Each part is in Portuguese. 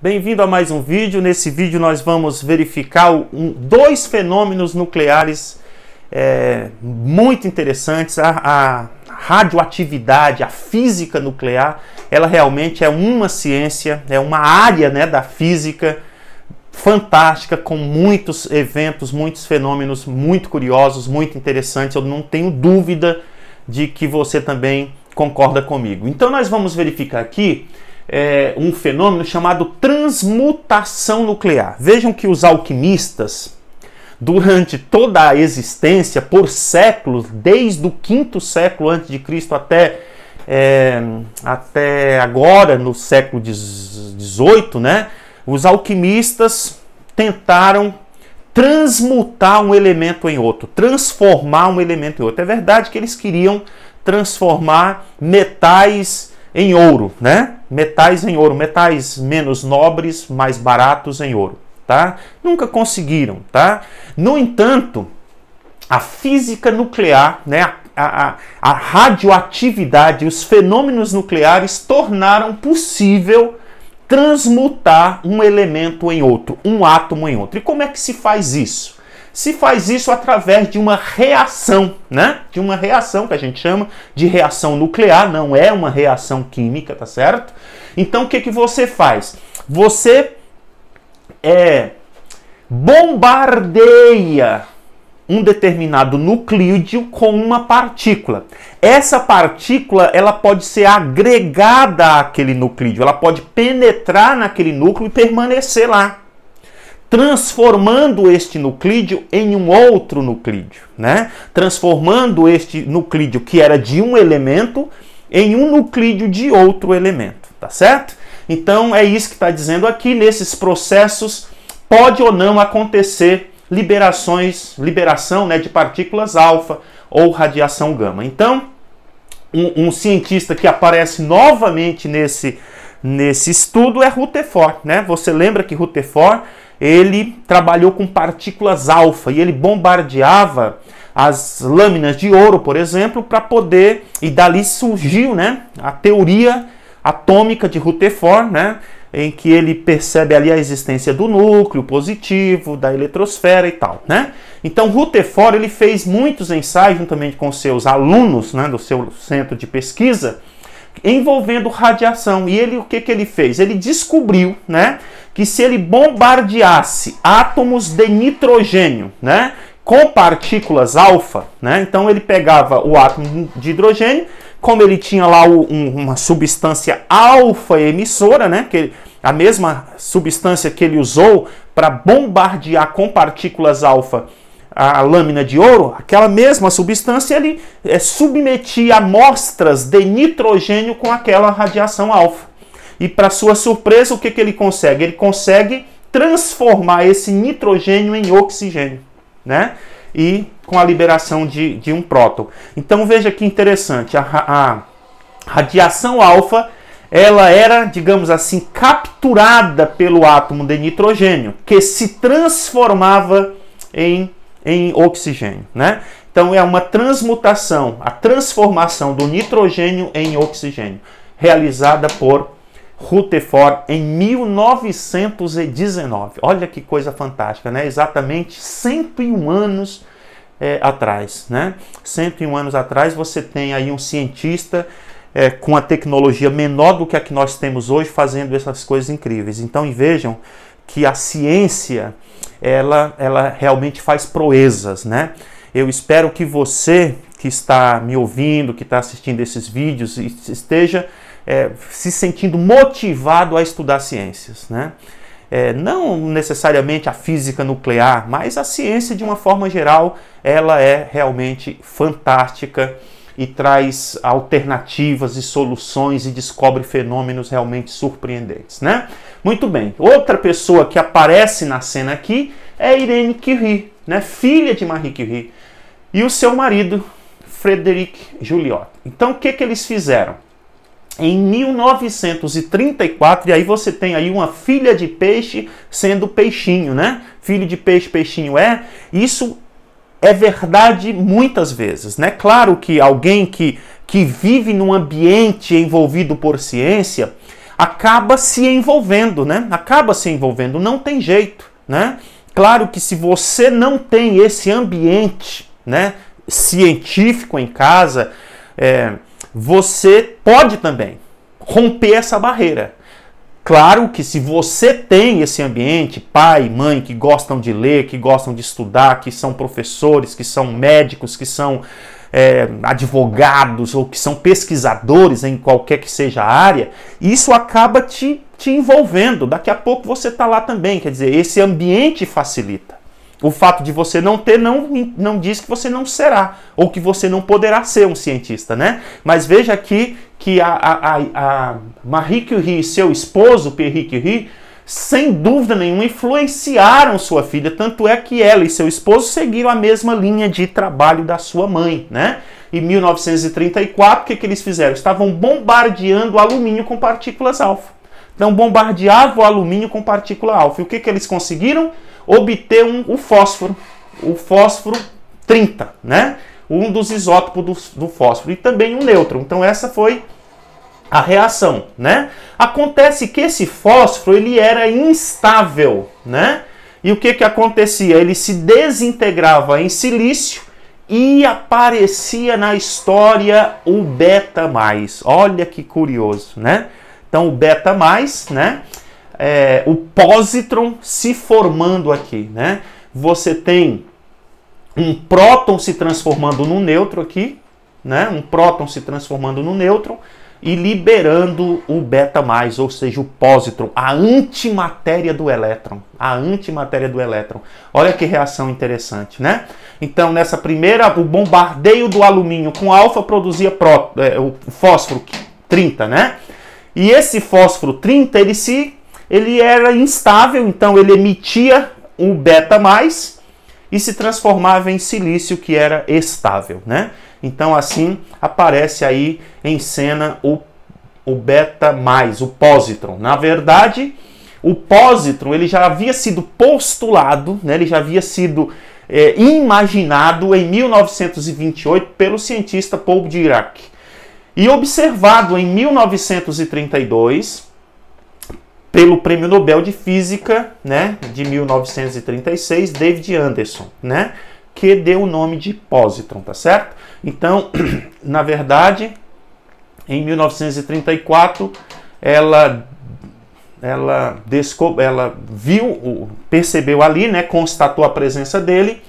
Bem-vindo a mais um vídeo. Nesse vídeo nós vamos verificar dois fenômenos nucleares muito interessantes. A radioatividade, a física nuclear, ela realmente é uma ciência, é uma área, da física fantástica, com muitos eventos, muitos fenômenos muito curiosos, muito interessantes. Eu não tenho dúvida de que você também concorda comigo. Então nós vamos verificar aqui um fenômeno chamado transmutação nuclear. Vejam que os alquimistas, durante toda a existência, por séculos, desde o 5º século a.C. até agora, no século XVIII, os alquimistas tentaram transmutar um elemento em outro, transformar um elemento em outro. É verdade que eles queriam transformar metais em ouro, metais em ouro, metais menos nobres, mais baratos em ouro, Nunca conseguiram, No entanto, a física nuclear, a radioatividade, os fenômenos nucleares tornaram possível transmutar um elemento em outro, um átomo em outro. E como é que se faz isso? Se faz isso através de uma reação, De uma reação que a gente chama de reação nuclear, não é uma reação química, tá certo? Então o que que você faz? Você bombardeia um determinado nuclídeo com uma partícula. Essa partícula, ela pode ser agregada àquele nuclídeo, ela pode penetrar naquele núcleo e permanecer lá, transformando este nuclídeo em um outro nuclídeo, Transformando este nuclídeo que era de um elemento em um nuclídeo de outro elemento, tá certo? Então é isso que está dizendo aqui. Nesses processos pode ou não acontecer liberação de partículas alfa ou radiação gama. Então, um cientista que aparece novamente nesse estudo é Rutherford, Você lembra que Rutherford, ele trabalhou com partículas alfa e ele bombardeava as lâminas de ouro, por exemplo, para poder... E dali surgiu a teoria atômica de Rutherford, em que ele percebe ali a existência do núcleo positivo, da eletrosfera e tal, Então Rutherford, ele fez muitos ensaios juntamente com seus alunos, do seu centro de pesquisa, envolvendo radiação. E ele, o que que ele fez? Ele descobriu, que se ele bombardeasse átomos de nitrogênio, com partículas alfa, então ele pegava o átomo de hidrogênio, como ele tinha lá uma substância alfa emissora, a mesma substância que ele usou para bombardear com partículas alfa a lâmina de ouro, aquela mesma substância ele submetia amostras de nitrogênio com aquela radiação alfa. E para sua surpresa, o que que ele consegue? Ele consegue transformar esse nitrogênio em oxigênio, E com a liberação de um próton. Então veja que interessante, a radiação alfa, ela era, digamos assim, capturada pelo átomo de nitrogênio, que se transformava em oxigênio, Então é uma transmutação, a transformação do nitrogênio em oxigênio, realizada por Rutherford em 1919. Olha que coisa fantástica, Exatamente 101 anos atrás, 101 anos atrás você tem aí um cientista com a tecnologia menor do que a que nós temos hoje, fazendo essas coisas incríveis. Então vejam que a ciência, ela realmente faz proezas, Eu espero que você que está me ouvindo, que está assistindo esses vídeos, esteja se sentindo motivado a estudar ciências, não necessariamente a física nuclear, mas a ciência de uma forma geral, ela é realmente fantástica e traz alternativas e soluções e descobre fenômenos realmente surpreendentes, Muito bem, outra pessoa que aparece na cena aqui é Irene Curie, filha de Marie Curie, e o seu marido, Frédéric Joliot. Então o que que eles fizeram? Em 1934, e aí você tem aí uma filha de peixe sendo peixinho, Filho de peixe, peixinho isso é verdade muitas vezes, Claro que alguém que vive num ambiente envolvido por ciência, acaba se envolvendo, né? Acaba se envolvendo, não tem jeito, né? Claro que se você não tem esse ambiente, né, científico em casa, você pode também romper essa barreira. Claro que se você tem esse ambiente, pai, mãe, que gostam de ler, que gostam de estudar, que são professores, que são médicos, que são advogados ou que são pesquisadores em qualquer que seja a área, isso acaba te envolvendo. Daqui a pouco você está lá também, quer dizer, esse ambiente facilita. O fato de você não ter não diz que você não será, ou que você não poderá ser um cientista, né? Mas veja aqui que a Marie Curie e seu esposo, Pierre Curie, sem dúvida nenhuma, influenciaram sua filha, tanto é que ela e seu esposo seguiram a mesma linha de trabalho da sua mãe, né? Em 1934, o que eles fizeram? Estavam bombardeando o alumínio com partículas alfa. Então, bombardeavam o alumínio com partícula alfa. E o que eles conseguiram? Obter o fósforo 30, né? Um dos isótopos do fósforo, e também um nêutron. Então essa foi a reação, né? Acontece que esse fósforo ele era instável, né? E o que acontecia? Ele se desintegrava em silício e aparecia na história o beta+. Olha que curioso, né? Então o beta+, né? O pósitron se formando aqui, né? Você tem um próton se transformando no nêutron aqui, né? Um próton se transformando no nêutron e liberando o beta+, ou seja, o pósitron, a antimatéria do elétron. A antimatéria do elétron. Olha que reação interessante, né? Então, nessa primeira, o bombardeio do alumínio com alfa produzia o fósforo 30, né? E esse fósforo 30, ele era instável, então ele emitia o beta+, e se transformava em silício, que era estável, né? Então assim aparece aí em cena o beta+, o pósitron. Na verdade, o pósitron ele já havia sido postulado, né? Ele já havia sido imaginado em 1928 pelo cientista Paul Dirac e observado em 1932 pelo Prêmio Nobel de Física, né, de 1936, David Anderson, né, que deu o nome de pósitron, tá certo? Então, na verdade, em 1934, ela percebeu ali, né, constatou a presença dele,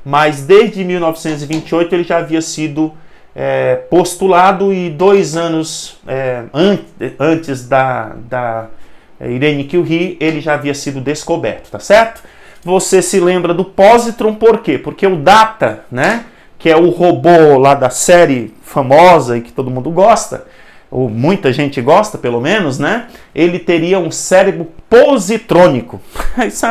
mas desde 1928 ele já havia sido postulado e 2 anos antes da Irene Curie, ele já havia sido descoberto, tá certo? Você se lembra do pósitron por quê? Porque o Data, né, que é o robô lá da série famosa e que todo mundo gosta, ou muita gente gosta pelo menos, né, ele teria um cérebro positrônico. Isso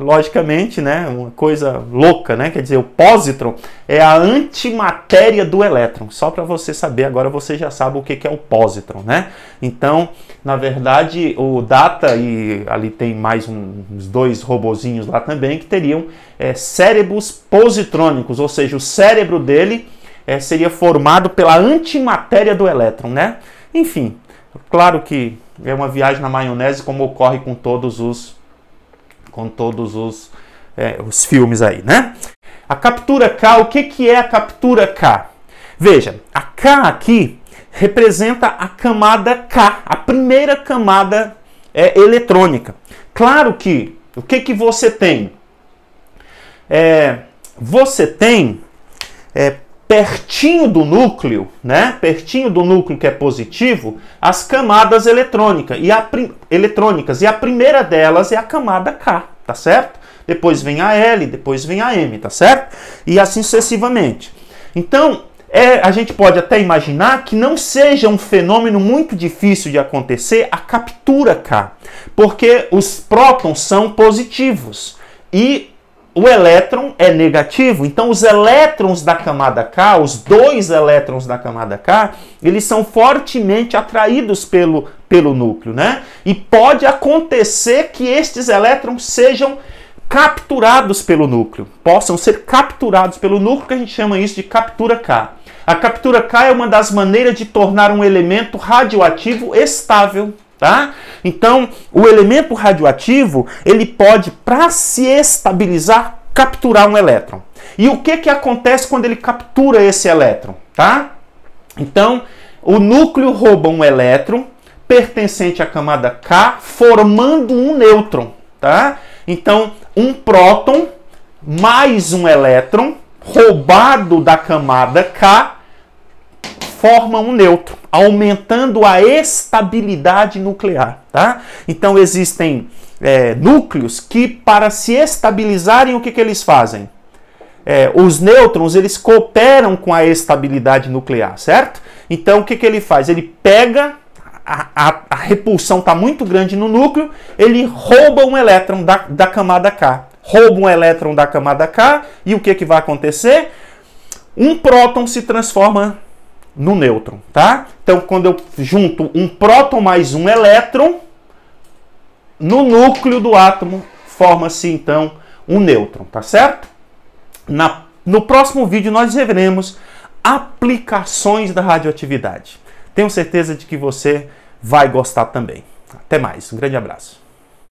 logicamente, né, uma coisa louca, né? Quer dizer, o pósitron é a antimatéria do elétron. Só para você saber, agora você já sabe o que é o pósitron, né? Então, na verdade, o Data, e ali tem mais uns 2 robozinhos lá também, que teriam cérebros positrônicos, ou seja, o cérebro dele seria formado pela antimatéria do elétron, né? Enfim, claro que é uma viagem na maionese, como ocorre com todos os filmes aí, né? A captura K, o que é a captura K? Veja, a K aqui representa a camada K, a primeira camada eletrônica. Claro que, o que você tem? Você tem pertinho do núcleo, né? Pertinho do núcleo que é positivo, as camadas eletrônicas. E a primeira delas é a camada K, tá certo? Depois vem a L, depois vem a M, tá certo? E assim sucessivamente. Então, a gente pode até imaginar que não seja um fenômeno muito difícil de acontecer a captura K, porque os prótons são positivos e o elétron é negativo. Então os elétrons da camada K, os 2 elétrons da camada K, eles são fortemente atraídos pelo núcleo, né? E pode acontecer que estes elétrons sejam capturados pelo núcleo, possam ser capturados pelo núcleo, que a gente chama isso de captura K. A captura K é uma das maneiras de tornar um elemento radioativo estável, tá? Então, o elemento radioativo, ele pode, para se estabilizar, capturar um elétron. E o que acontece quando ele captura esse elétron, tá? Então, o núcleo rouba um elétron pertencente à camada K, formando um nêutron, tá? Então, um próton mais um elétron roubado da camada K forma um nêutron, aumentando a estabilidade nuclear, tá? Então, existem núcleos que, para se estabilizarem, o que eles fazem? Os nêutrons, eles cooperam com a estabilidade nuclear, certo? Então, o que ele faz? Ele pega, a repulsão está muito grande no núcleo, ele rouba um elétron da camada K. Rouba um elétron da camada K, e o que vai acontecer? Um próton se transforma no nêutron, tá? Então, quando eu junto um próton mais um elétron, no núcleo do átomo, forma-se, então, um nêutron, tá certo? No próximo vídeo, nós veremos aplicações da radioatividade. Tenho certeza de que você vai gostar também. Até mais, um grande abraço.